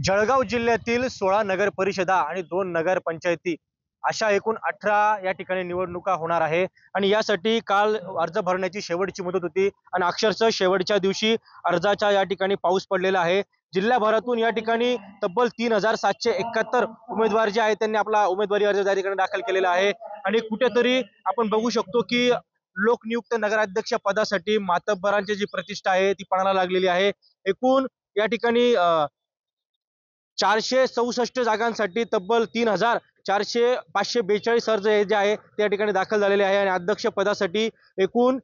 जळगाव जिल्ह्यातील 16 नगर परिषदा आणि 2 नगर पंचायती अशा एकूण 18 या ठिकाणी निवडणुका होणार आहे। आणि यासाठी काल अर्ज भरण्याची शेवटची मुदत होती आणि अक्षरशः शेवटच्या दिवशी अर्जाचा या ठिकाणी पाऊस पडलेला आहे। जिल्ह्याभरातून या ठिकाणी तब्बल 3771 उमेदवार जे आहेत त्यांनी आपला उमेदवारी अर्ज या ठिकाणी दाखल केलेला आहे। आणि कुठेतरी आपण बघू शकतो की लोकनियुक्त नगराध्यक्ष पदासाठी मातब्बरांची जी प्रतिष्ठा आहे ती पणाला लागलेली आहे। एकूण या ठिकाणी 464 जागांसाठी तब्बल 542 अर्ज जे आहे त्या ठिकाणी दाखल झालेले आहे। आणि अध्यक्ष पदासाठी एकूण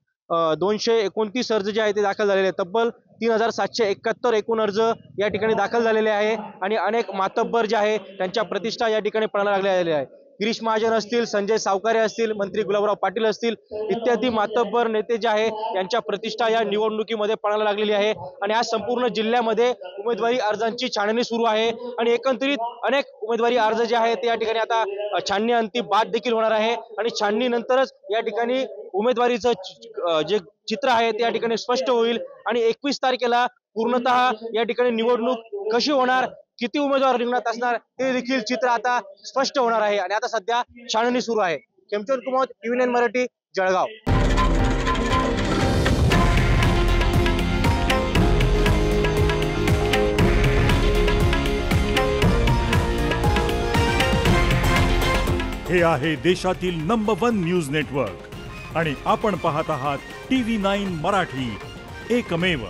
229 अर्ज जे आहे ते दाखल झालेले आहेत। तब्बल 3771 एकूण अर्ज या ठिकाणी दाखल झालेले आहे। आणि अनेक मातब्बर जे आहे त्यांच्या प्रतिष्ठा या ठिकाणी पणाला लागलेल्या आहे। गिरीश महाजन असतील, संजय सावकारे असतील, मंत्री गुलाबराव पाटील असतील इत्यादी मातब्बर नेते जे आहे यांच्या प्रतिष्ठा या निवडणुकीमध्ये पणाला लागलेली आहे। आणि आज संपूर्ण जिल्ह्यामध्ये उमेदवारी अर्जांची छाननी सुरू आहे। आणि एकंदरीत अनेक उमेदवारी अर्ज जे आहेत ते या ठिकाणी आता छाननी अंतिम बाद देखील होणार आहे। आणि छाननी नंतरच या ठिकाणी उमेदवारीचं जे चित्र आहे ते या ठिकाणी स्पष्ट होईल। आणि 21 तारखेला पूर्णतः या ठिकाणी निवडणूक कशी होणार, किती उमेदवार रिंगणात असणार ते देखील चित्र आता स्पष्ट होणार आहे। आणि आता सध्या छाननी सुरू आहे। खेमचंद कुमार, TV9 मराठी, जळगाव। हे आहे देशातील नंबर 1 न्यूज नेटवर्क आणि आपण पाहत आहात TV9 मराठी, एकमेव।